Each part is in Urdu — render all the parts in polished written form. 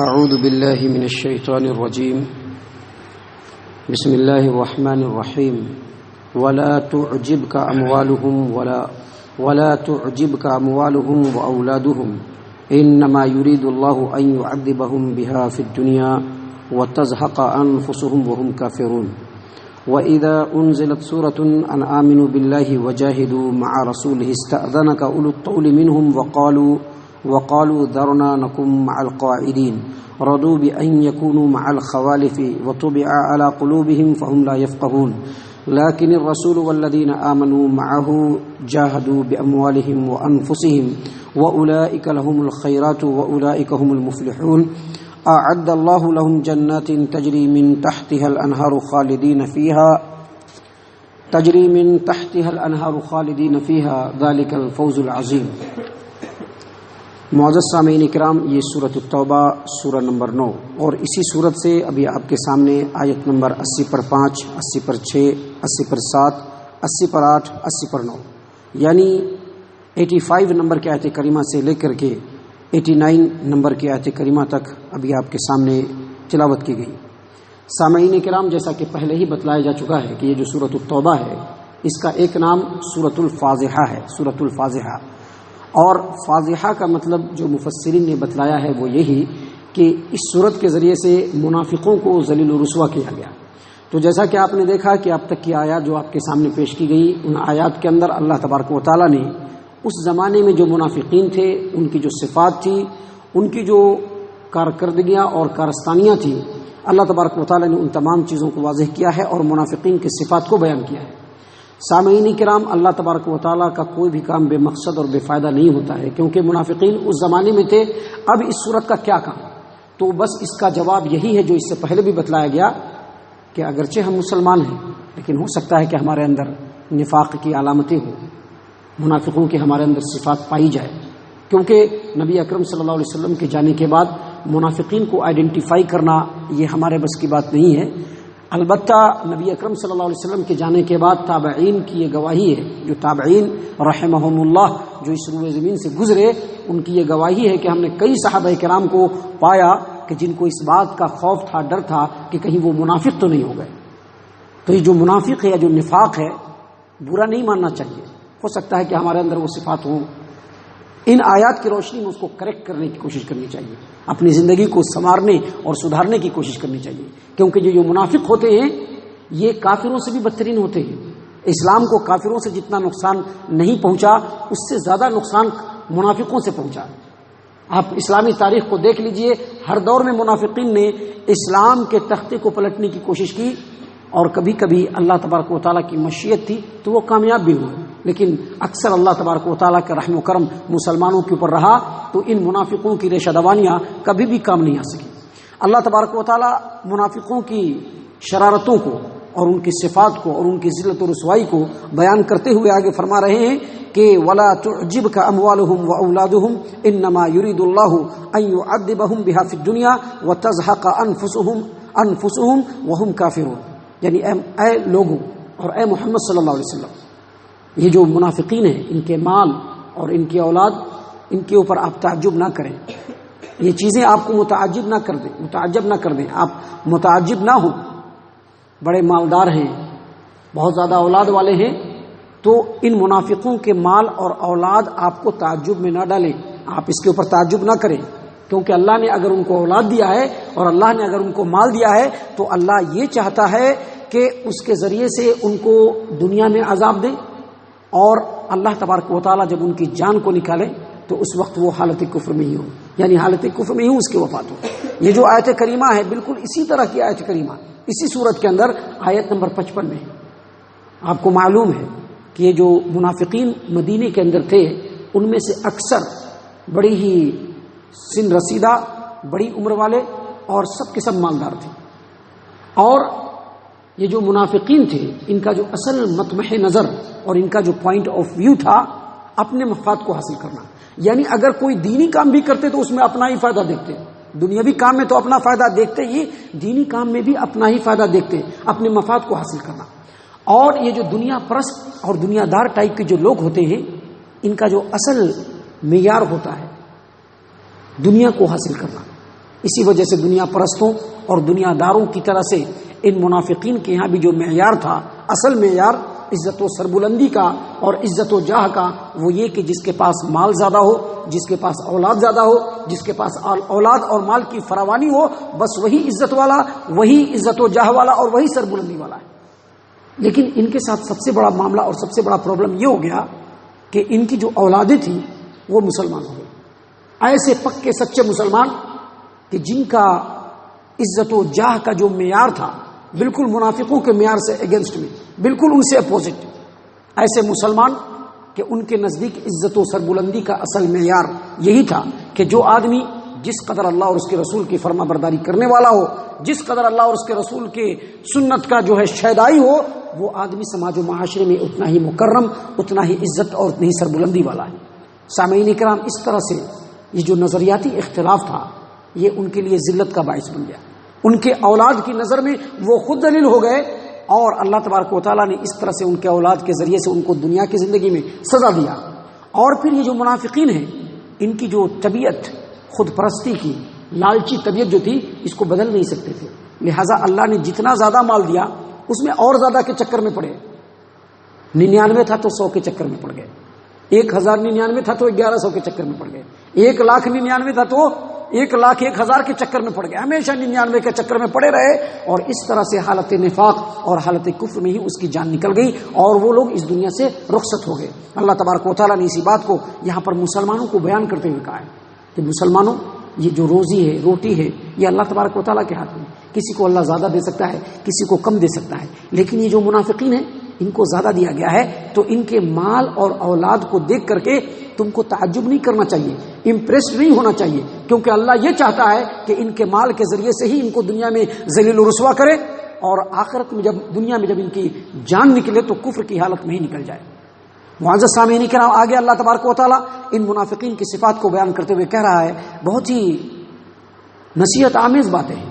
اعوذ باللہ من الشیطان الرجیم بسم اللہ الرحمن الرحیم ولا تعجبك اموالهم واولادهم انما يريد الله ان يعذبهم بها في الدنيا وتزهق انفسهم وهم كافرون واذا انزلت سورة ان آمنوا بالله وجاهدوا مع رسوله استأذنك اولو الطول منهم وقالوا ذرنا نكن مع القاعدين رضوا بأن يكونوا مع الخوالف وطبع على قلوبهم فهم لا يفقهون لكن الرسول والذين آمنوا معه جاهدوا بأموالهم وأنفسهم وأولئك لهم الخيرات وأولئك هم المفلحون أعد الله لهم جنات تجري من تحتها الأنهار خالدين فيها ذلك الفوز العظيم. معزز سامعین کرام، یہ سورۃ التوبہ سورہ نمبر 9 اور اسی سورت سے ابھی آپ کے سامنے آیت نمبر 80 پر 5، 80 پر 6، 80 پر 7، 80 پر 8، 80 پر 9 یعنی 85 نمبر کی آیت کریمہ سے لے کر کے 89 نمبر کی آیت کریمہ تک ابھی آپ کے سامنے تلاوت کی گئی. سامعین کرام، جیسا کہ پہلے ہی بتلایا جا چکا ہے کہ یہ جو سورۃ التوبہ ہے اس کا ایک نام سورۃ الفاضحہ ہے، سورۃ الفاضحہ. اور فاضحہ کا مطلب جو مفسرین نے بتلایا ہے وہ یہی کہ اس صورت کے ذریعے سے منافقوں کو ذلیل و رسوا کیا گیا. تو جیسا کہ آپ نے دیکھا کہ اب تک کی آیات جو آپ کے سامنے پیش کی گئی، ان آیات کے اندر اللہ تبارک و تعالیٰ نے اس زمانے میں جو منافقین تھے ان کی جو صفات تھی، ان کی جو کارکردگیاں اور کارستانیاں تھیں، اللہ تبارک و تعالیٰ نے ان تمام چیزوں کو واضح کیا ہے اور منافقین کی صفات کو بیان کیا ہے. سامعین کرام، اللہ تبارک و تعالیٰ کا کوئی بھی کام بے مقصد اور بے فائدہ نہیں ہوتا ہے، کیونکہ منافقین اس زمانے میں تھے. اب اس صورت کا کیا کام؟ تو بس اس کا جواب یہی ہے جو اس سے پہلے بھی بتلایا گیا کہ اگرچہ ہم مسلمان ہیں لیکن ہو سکتا ہے کہ ہمارے اندر نفاق کی علامتیں ہوں، منافقوں کی ہمارے اندر صفات پائی جائے، کیونکہ نبی اکرم صلی اللہ علیہ وسلم کے جانے کے بعد منافقین کو آئیڈینٹیفائی کرنا یہ ہمارے بس کی بات نہیں ہے. البتہ نبی اکرم صلی اللہ علیہ وسلم کے جانے کے بعد تابعین کی یہ گواہی ہے، جو تابعین رحمہم اللہ جو اس روئے زمین سے گزرے، ان کی یہ گواہی ہے کہ ہم نے کئی صحابہ کرام کو پایا کہ جن کو اس بات کا خوف تھا، ڈر تھا کہ کہیں وہ منافق تو نہیں ہو گئے. تو یہ جو منافق ہے یا جو نفاق ہے، برا نہیں ماننا چاہیے، ہو سکتا ہے کہ ہمارے اندر وہ صفات ہوں. ان آیات کی روشنی میں اس کو کریکٹ کرنے کی کوشش کرنی چاہیے، اپنی زندگی کو سنوارنے اور سدھارنے کی کوشش کرنی چاہیے، کیونکہ جو منافق ہوتے ہیں یہ کافروں سے بھی بدترین ہوتے ہیں. اسلام کو کافروں سے جتنا نقصان نہیں پہنچا، اس سے زیادہ نقصان منافقوں سے پہنچا. آپ اسلامی تاریخ کو دیکھ لیجئے، ہر دور میں منافقین نے اسلام کے تختے کو پلٹنے کی کوشش کی، اور کبھی کبھی اللہ تبارک و تعالیٰ کی مشیت تھی تو وہ کامیاب بھی ہوئے، لیکن اکثر اللہ تبارک و تعالیٰ کا رحم و کرم مسلمانوں کے اوپر رہا تو ان منافقوں کی ریشہ دوانیاں کبھی بھی کام نہیں آ سکی. اللہ تبارک و تعالیٰ منافقوں کی شرارتوں کو اور ان کی صفات کو اور ان کی ذلت و رسوائی کو بیان کرتے ہوئے آگے فرما رہے ہیں کہ وَلَا تُعْجِبْكَ أَمْوَالُهُمْ وَأَوْلَادُهُمْ إِنَّمَا يُرِيدُ اللَّهُ أَن يُعَذِّبَهُمْ بِهَا فِي الدُّنْيَا وَتَزْهَقَ أَنفُسُهُمْ وَهُمْ كَافِرُونَ. یعنی اے لوگوں اور اے محمد صلی اللہ علیہ وسلم، یہ جو منافقین ہیں ان کے مال اور ان کی اولاد، ان کے اوپر آپ تعجب نہ کریں. یہ چیزیں آپ کو متعجب نہ کر دیں، آپ متعجب نہ ہوں. بڑے مالدار ہیں، بہت زیادہ اولاد والے ہیں، تو ان منافقوں کے مال اور اولاد آپ کو تعجب میں نہ ڈالیں، آپ اس کے اوپر تعجب نہ کریں، کیونکہ اللہ نے اگر ان کو اولاد دیا ہے اور اللہ نے اگر ان کو مال دیا ہے تو اللہ یہ چاہتا ہے کہ اس کے ذریعے سے ان کو دنیا میں عذاب دے، اور اللہ تبارک و تعالیٰ جب ان کی جان کو نکالے تو اس وقت وہ حالت کفر میں ہی ہو، یعنی حالت کفر میں ہی اس کی وفات ہو. یہ جو آیت کریمہ ہے بالکل اسی طرح کی آیت کریمہ اسی صورت کے اندر آیت نمبر 55 میں ہے. آپ کو معلوم ہے کہ یہ جو منافقین مدینے کے اندر تھے ان میں سے اکثر بڑی ہی سن رسیدہ، بڑی عمر والے اور سب کے سب مالدار تھے. اور یہ جو منافقین تھے ان کا جو اصل مطمح نظر اور ان کا جو پوائنٹ آف ویو تھا اپنے مفاد کو حاصل کرنا. یعنی اگر کوئی دینی کام بھی کرتے تو اس میں اپنا ہی فائدہ دیکھتے، دنیاوی کام میں تو اپنا فائدہ دیکھتے ہی، دینی کام میں بھی اپنا ہی فائدہ دیکھتے، اپنے مفاد کو حاصل کرنا. اور یہ جو دنیا پرست اور دنیا دار ٹائپ کے جو لوگ ہوتے ہیں ان کا جو اصل معیار ہوتا ہے دنیا کو حاصل کرنا، اسی وجہ سے دنیا پرستوں اور دنیا داروں کی طرح سے ان منافقین کے یہاں بھی جو معیار تھا، اصل معیار عزت و سربلندی کا اور عزت و جاہ کا، وہ یہ کہ جس کے پاس مال زیادہ ہو، جس کے پاس اولاد زیادہ ہو، جس کے پاس اولاد اور مال کی فراوانی ہو، بس وہی عزت والا، وہی عزت و جاہ والا اور وہی سربلندی والا ہے۔ لیکن ان کے ساتھ سب سے بڑا معاملہ اور سب سے بڑا پرابلم یہ ہو گیا کہ ان کی جو اولادیں تھیں وہ مسلمان ہو گئے، ایسے پکے سچے مسلمان کہ جن کا عزت و جاہ کا جو معیار تھا بالکل منافقوں کے معیار سے اگینسٹ میں، بالکل ان سے اپوزٹ، ایسے مسلمان کہ ان کے نزدیک عزت و سربلندی کا اصل معیار یہی تھا کہ جو آدمی جس قدر اللہ اور اس کے رسول کی فرما برداری کرنے والا ہو، جس قدر اللہ اور اس کے رسول کے سنت کا جو ہے شیدائی ہو، وہ آدمی سماج و معاشرے میں اتنا ہی مکرم، اتنا ہی عزت اور اتنی ہی سربلندی والا ہے۔ سامعین کرام، اس طرح سے یہ جو نظریاتی اختلاف تھا یہ ان کے لیے ذلت کا باعث بن گیا، ان کے اولاد کی نظر میں وہ خود ذلیل ہو گئے، اور اللہ تبارک و تعالیٰ نے اس طرح سے ان کے اولاد کے ذریعے سے ان کو دنیا کی زندگی میں سزا دیا۔ اور پھر یہ جو منافقین ہیں، ان کی جو طبیعت خود پرستی کی لالچی طبیعت جو تھی، اس کو بدل نہیں سکتے تھے، لہٰذا اللہ نے جتنا زیادہ مال دیا اس میں اور زیادہ کے چکر میں پڑے۔ 99 تھا تو 100 کے چکر میں پڑ گئے، 1099 تھا تو 1100 کے چکر میں پڑ گئے، 1,99,000 تھا تو 1,01,000 کے چکر میں پڑ گئے، ہمیشہ 99 کے چکر میں پڑے رہے، اور اس طرح سے حالت نفاق اور حالت کفر میں ہی اس کی جان نکل گئی اور وہ لوگ اس دنیا سے رخصت ہو گئے۔ اللہ تبارک و تعالیٰ نے اسی بات کو یہاں پر مسلمانوں کو بیان کرتے ہوئے کہا ہے کہ مسلمانوں، یہ جو روزی ہے، روٹی ہے، یہ اللہ تبارک و تعالیٰ کے ہاتھ میں، کسی کو اللہ زیادہ دے سکتا ہے، کسی کو کم دے سکتا ہے، لیکن یہ جو منافقین ہیں ان کو زیادہ دیا گیا ہے، تو ان کے مال اور اولاد کو دیکھ کر کے تم کو تعجب نہیں کرنا چاہیے، امپریسڈ نہیں ہونا چاہیے، کیونکہ اللہ یہ چاہتا ہے کہ ان کے مال کے ذریعے سے ہی ان کو دنیا میں ذلیل و رسوا کرے، اور آخرت میں دنیا میں جب ان کی جان نکلے تو کفر کی حالت میں ہی نکل جائے۔ معزز سامعین کرام، آگے اللہ تبارک و تعالیٰ ان منافقین کی صفات کو بیان کرتے ہوئے کہہ رہا ہے، بہت ہی نصیحت آمیز باتیں ہیں،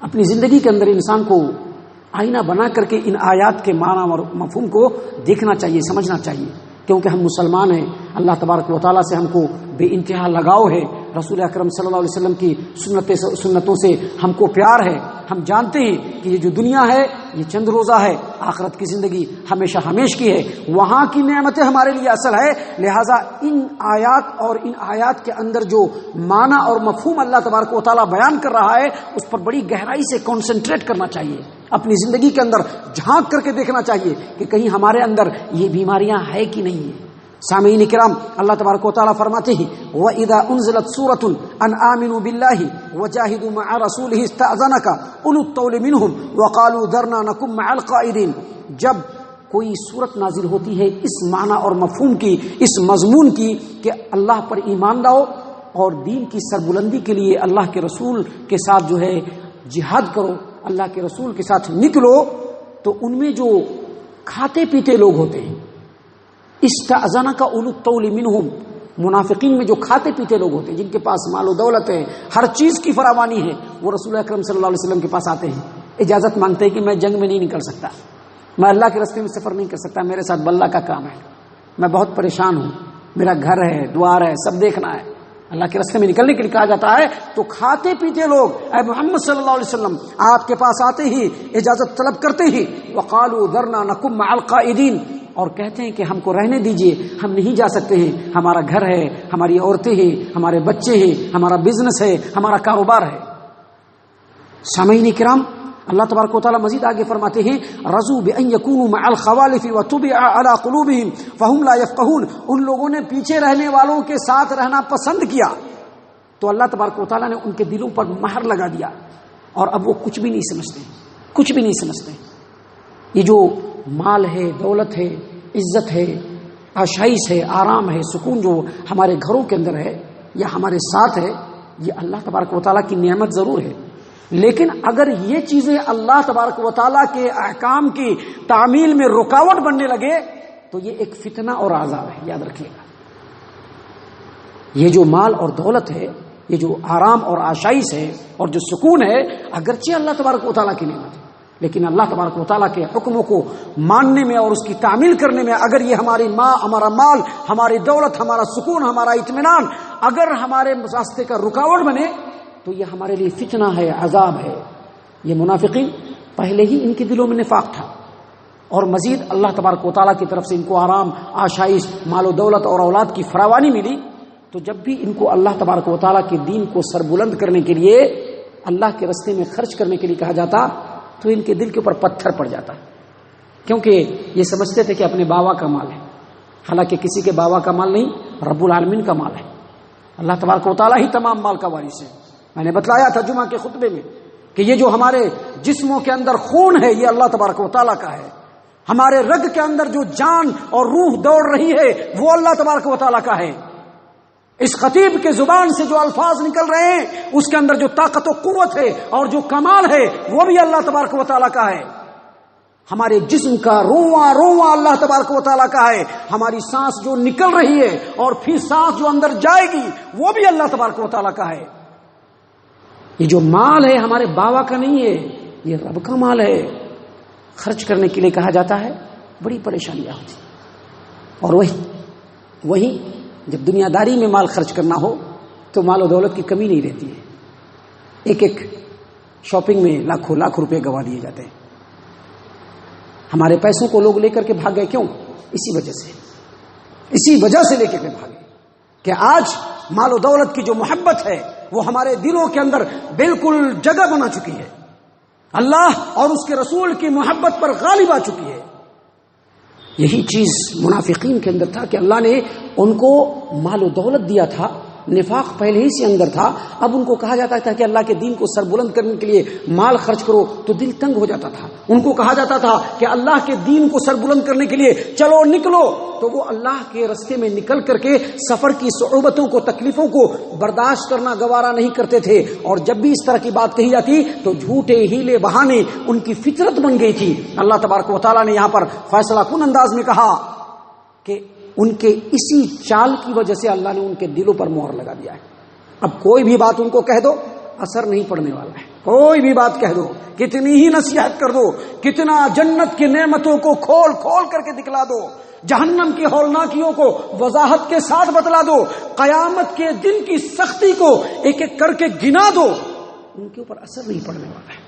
اپنی زندگی کے اندر انسان کو آئینہ بنا کر کے ان آیات کے معنی اور مفہوم کو دیکھنا چاہیے، سمجھنا چاہیے، کیونکہ ہم مسلمان ہیں، اللہ تبارک و تعالیٰ سے ہم کو بے انتہا لگاؤ ہے، رسول اکرم صلی اللہ علیہ وسلم کی سنتوں سے ہم کو پیار ہے، ہم جانتے ہیں کہ یہ جو دنیا ہے یہ چند روزہ ہے، آخرت کی زندگی ہمیشہ ہمیش کی ہے، وہاں کی نعمتیں ہمارے لیے اصل ہے، لہٰذا ان آیات اور ان آیات کے اندر جو معنی اور مفہوم اللہ تبارک و تعالیٰ بیان کر رہا ہے اس پر بڑی گہرائی سے کنسنٹریٹ کرنا چاہیے، اپنی زندگی کے اندر جھانک کر کے دیکھنا چاہیے کہ کہیں ہمارے اندر یہ بیماریاں ہے کہ نہیں ہیں۔ سامعین کرام، اللہ تبارک و تعالیٰ فرماتے ہیں وَإِذَا أُنزِلَتْ سُورَةٌ أَنْ آمِنُوا بِاللَّهِ وَجَاهِدُوا مَعَ رَسُولِهِ اسْتَأْذَنَكَ أُولُو الطَّوْلِ مِنْهُمْ وَقَالُوا ذَرْنَا نَكُن مَعَ الْقَائِدِينَ، جب کوئی صورت نازل ہوتی ہے اس معنی اور مفہوم کی، اس مضمون کی کہ اللہ پر ایمان لاؤ اور دین کی سربلندی کے لیے اللہ کے رسول کے ساتھ جو ہے جہاد کرو، اللہ کے رسول کے ساتھ نکلو، تو ان میں جو کھاتے پیتے لوگ ہوتے ہیں، استأذنک اولو الطول منہم، منافقین میں جو کھاتے پیتے لوگ ہوتے ہیں، جن کے پاس مال و دولت ہے، ہر چیز کی فراوانی ہے، وہ رسول اکرم صلی اللہ علیہ وسلم کے پاس آتے ہیں، اجازت مانگتے ہیں کہ میں جنگ میں نہیں نکل سکتا، میں اللہ کے راستے میں سفر نہیں کر سکتا، میرے ساتھ بلہ کا کام ہے، میں بہت پریشان ہوں، میرا گھر ہے، دوار ہے، سب دیکھنا ہے، اللہ کے راستے میں نکلنے کے لیے کہا جاتا ہے، تو کھاتے پیتے لوگ اے محمد صلی اللہ علیہ وسلم آپ کے پاس آتے ہی اجازت طلب کرتے ہی وقالوا ذرنا نکن مع القائدین، اور کہتے ہیں کہ ہم کو رہنے دیجئے، ہم نہیں جا سکتے ہیں، ہمارا گھر ہے، ہماری عورتیں ہیں، ہمارے بچے ہیں، ہمارا بزنس ہے، ہمارا کاروبار ہے۔ سامعین کرام، اللہ تبارک و تعالیٰ مزید آگے فرماتے ہیں رضوا بأن يكونوا مع الخوالف وطبع على قلوبهم فهم لا يفقهون، ان لوگوں نے پیچھے رہنے والوں کے ساتھ رہنا پسند کیا تو اللہ تبارک و تعالیٰ نے ان کے دلوں پر مہر لگا دیا، اور اب وہ کچھ بھی نہیں سمجھتے، کچھ بھی نہیں سمجھتے۔ یہ جو مال ہے، دولت ہے، عزت ہے، آشائش ہے، آرام ہے، سکون جو ہمارے گھروں کے اندر ہے یا ہمارے ساتھ ہے، یہ اللہ تبارک و تعالیٰ کی نعمت ضرور ہے، لیکن اگر یہ چیزیں اللہ تبارک و تعالیٰ کے احکام کی تعمیل میں رکاوٹ بننے لگے تو یہ ایک فتنہ اور عذاب ہے، یاد رکھیے گا۔ یہ جو مال اور دولت ہے، یہ جو آرام اور آشائش ہے اور جو سکون ہے، اگرچہ اللہ تبارک و تعالیٰ کی نعمت ہے، لیکن اللہ تبارک و تعالیٰ کے حکموں کو ماننے میں اور اس کی تعمیل کرنے میں اگر یہ ہماری ہمارا مال، ہماری دولت، ہمارا سکون، ہمارا اطمینان اگر ہمارے راستے کا رکاوٹ بنے تو یہ ہمارے لیے فتنہ ہے، عذاب ہے۔ یہ منافقین پہلے ہی ان کے دلوں میں نفاق تھا، اور مزید اللہ تبارک و تعالیٰ کی طرف سے ان کو آرام، آشائش، مال و دولت اور اولاد کی فراوانی ملی، تو جب بھی ان کو اللہ تبارک و تعالیٰ کے دین کو سربلند کرنے کے لیے، اللہ کے راستے میں خرچ کرنے کے لیے کہا جاتا، تو ان کے دل کے اوپر پتھر پڑ جاتا، کیونکہ یہ سمجھتے تھے کہ اپنے بابا کا مال ہے، حالانکہ کسی کے بابا کا مال نہیں، رب العالمین کا مال ہے۔ اللہ تبارک و تعالیٰ ہی تمام مال کا وارث ہے۔ میں نے بتلایا تھا جمعہ کے خطبے میں کہ یہ جو ہمارے جسموں کے اندر خون ہے، یہ اللہ تبارک و تعالیٰ کا ہے۔ ہمارے رگ کے اندر جو جان اور روح دوڑ رہی ہے، وہ اللہ تبارک و تعالیٰ کا ہے۔ اس خطیب کے زبان سے جو الفاظ نکل رہے ہیں، اس کے اندر جو طاقت و قوت ہے اور جو کمال ہے، وہ بھی اللہ تبارک و تعالیٰ کا ہے۔ ہمارے جسم کا رواں رواں اللہ تبارک و تعالیٰ کا ہے۔ ہماری سانس جو نکل رہی ہے اور پھر سانس جو اندر جائے گی، وہ بھی اللہ تبارک و تعالیٰ کا ہے۔ یہ جو مال ہے ہمارے بابا کا نہیں ہے، یہ رب کا مال ہے۔ خرچ کرنے کے لیے کہا جاتا ہے، بڑی پریشانیاں ہوتی، اور وہی جب دنیا داری میں مال خرچ کرنا ہو تو مال و دولت کی کمی نہیں رہتی ہے۔ ایک ایک شاپنگ میں لاکھوں لاکھ روپے گوا دیے جاتے ہیں۔ ہمارے پیسوں کو لوگ لے کر کے بھاگ گئے، کیوں؟ اسی وجہ سے لے کر کے بھاگے کہ آج مال و دولت کی جو محبت ہے وہ ہمارے دلوں کے اندر بالکل جگہ بنا چکی ہے، اللہ اور اس کے رسول کی محبت پر غالب آ چکی ہے۔ یہی چیز منافقین کے اندر تھا کہ اللہ نے ان کو مال و دولت دیا تھا، نفاق پہلے ہی سے اندر تھا، اب ان کو کہا جاتا تھا کہ اللہ کے دین کو سربلند کرنے کے لیے مال خرچ کرو، تو دل تنگ ہو جاتا تھا۔ ان کو کہا جاتا تھا کہ اللہ کے دین کو سربلند کرنے کے لیے چلو نکلو، تو وہ اللہ کے راستے میں نکل کر کے سفر کی صعوبتوں کو، تکلیفوں کو برداشت کرنا گوارا نہیں کرتے تھے، اور جب بھی اس طرح کی بات کہی جاتی تو جھوٹے ہیلے بہانے ان کی فطرت بن گئی تھی۔ اللہ تبارک و تعالیٰ نے یہاں پر فیصلہ کن انداز میں کہا کہ ان کے اسی چال کی وجہ سے اللہ نے ان کے دلوں پر مہر لگا دیا ہے۔ اب کوئی بھی بات ان کو کہہ دو، اثر نہیں پڑنے والا ہے۔ کوئی بھی بات کہہ دو، کتنی ہی نصیحت کر دو، کتنا جنت کی نعمتوں کو کھول کھول کر کے دکھلا دو، جہنم کی ہولناکیوں کو وضاحت کے ساتھ بتلا دو، قیامت کے دن کی سختی کو ایک ایک کر کے گنا دو، ان کے اوپر اثر نہیں پڑنے والا ہے۔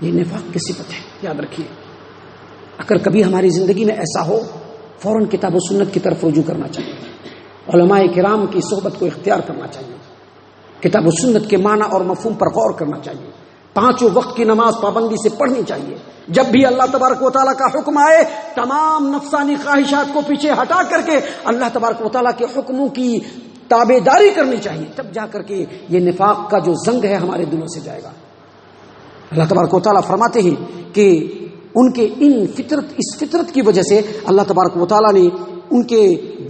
یہ نفاق کی صفت ہے، یاد رکھیے۔ اگر کبھی ہماری زندگی میں ایسا ہو، فوراً کتاب و سنت کی طرف رجوع کرنا چاہیے، علماء کرام کی صحبت کو اختیار کرنا چاہیے، کتاب و سنت کے معنی اور مفہوم پر غور کرنا چاہیے، پانچوں وقت کی نماز پابندی سے پڑھنی چاہیے۔ جب بھی اللہ تبارک و تعالیٰ کا حکم آئے، تمام نفسانی خواہشات کو پیچھے ہٹا کر کے اللہ تبارک و تعالیٰ کے حکموں کی تابع داری کرنی چاہیے، تب جا کر کے یہ نفاق کا جو زنگ ہے ہمارے دلوں سے جائے گا۔ اللہ تبارک و تعالیٰ فرماتے ہیں کہ ان کے اس فطرت کی وجہ سے اللہ تبارک و تعالیٰ نے ان کے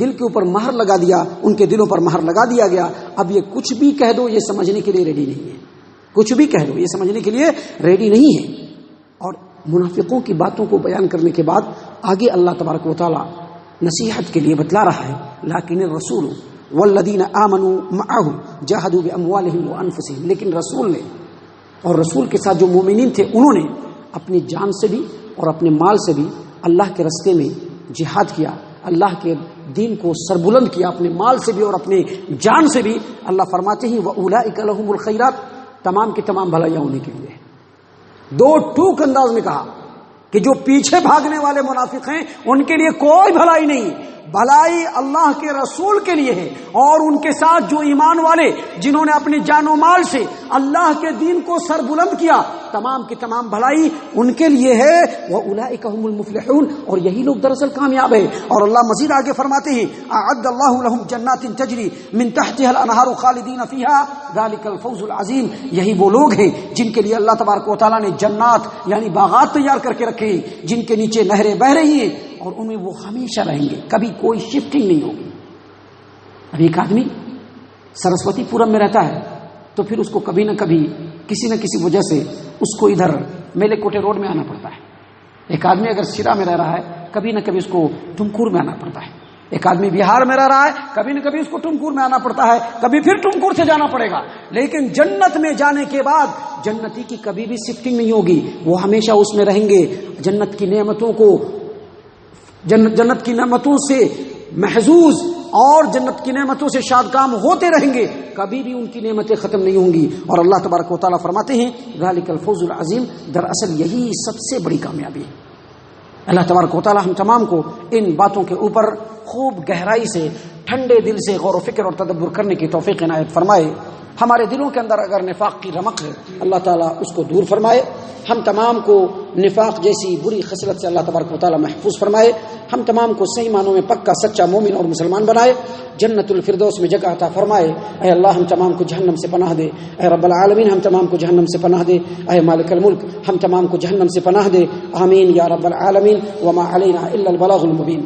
دل کے اوپر مہر لگا دیا، ان کے دلوں پر مہر لگا دیا گیا۔ اب یہ کچھ بھی کہہ دو، یہ سمجھنے کے لیے ریڈی نہیں ہے، کچھ بھی کہہ دو یہ سمجھنے کے لیے ریڈی نہیں ہے۔ اور منافقوں کی باتوں کو بیان کرنے کے بعد آگے اللہ تبارک و تعالیٰ نصیحت کے لیے بتلا رہا ہے، لیکن الرسول والذین آمنوا معه جاہدوا باموالہم وانفسہم، لیکن رسول نے اور رسول کے ساتھ جو مومنین تھے، انہوں نے اپنی جان سے بھی اور اپنے مال سے بھی اللہ کے راستے میں جہاد کیا، اللہ کے دین کو سربلند کیا، اپنے مال سے بھی اور اپنے جان سے بھی۔ اللہ فرماتے ہیں وَأُولَئِكَ لَهُمُ الْخَيْرَاتُ، تمام کی تمام بھلائیاں ہونے کے لیے۔ دو ٹوک انداز میں کہا کہ جو پیچھے بھاگنے والے منافق ہیں ان کے لیے کوئی بھلائی نہیں، بھلائی اللہ کے رسول کے لیے ہے، اور ان کے ساتھ جو ایمان والے جنہوں نے اپنی جان و مال سے اللہ کے دین کو سر بلند کیا، تمام کی تمام بھلائی ان کے لیے ہے۔ وَأُولَئِكَ هُمُ الْمُفْلِحُونَ، اور یہی لوگ دراصل کامیاب ہیں۔ اور اللہ مزید آگے فرماتے ہیں أَعَدَّ اللَّهُ لَهُمْ جَنَّاتٍ تَجْرِي مِن تَحْتِهَا الْأَنْهَارُ خَالِدِينَ فِيهَا ذَلِكَ الْفَوْزُ الْعَظِيمُ، یہی وہ لوگ ہیں جن کے لیے اللہ تبارک و تعالیٰ نے جنات یعنی باغات تیار کر کے رکھے ہیں، جن کے نیچے نہریں بہ رہی ہیں، اور ان میں وہ ہمیشہ رہیں گے، کبھی کوئی شفٹنگ نہیں ہوگی۔ اب ایک آدمی سرسوتی پورم میں رہتا ہے تو پھر اس کو کبھی نہ کبھی کسی نہ کسی وجہ سے اس کو ادھر میلے کوٹے روڈ میں آنا پڑتا ہے۔ ایک آدمی اگر سرا میں رہ رہا ہے، کبھی نہ کبھی اس کو ٹمکور میں آنا پڑتا ہے۔ ایک آدمی بہار میں رہ رہا ہے، کبھی نہ کبھی اس کو ٹمکور میں آنا پڑتا ہے، کبھی پھر ٹمکور سے جانا پڑے گا۔ لیکن جنت میں جانے کے بعد جنتی کی کبھی بھی شفٹنگ نہیں ہوگی، وہ ہمیشہ اس میں رہیں گے، جنت کی نعمتوں سے محظوظ اور جنت کی نعمتوں سے شاد کام ہوتے رہیں گے، کبھی بھی ان کی نعمتیں ختم نہیں ہوں گی۔ اور اللہ تبارک و تعالیٰ فرماتے ہیں ذالک الفوز العظیم، دراصل یہی سب سے بڑی کامیابی ہے۔ اللہ تبارک و تعالیٰ ہم تمام کو ان باتوں کے اوپر خوب گہرائی سے ٹھنڈے دل سے غور و فکر اور تدبر کرنے کی توفیق عنایت فرمائے۔ ہمارے دلوں کے اندر اگر نفاق کی رمق ہے اللہ تعالیٰ اس کو دور فرمائے، ہم تمام کو نفاق جیسی بری خصلت سے اللہ تبارک و تعالیٰ محفوظ فرمائے، ہم تمام کو صحیح معنوں میں پکا سچا مومن اور مسلمان بنائے، جنت الفردوس میں جگہ عطا فرمائے۔ اے اللہ ہم تمام کو جہنم سے پناہ دے، اے رب العالمین ہم تمام کو جہنم سے پناہ دے، اے مالک الملک ہم تمام کو جہنم سے پناہ دے، آمین یا رب العالمین۔ وما علینا الا البلاغ المبین۔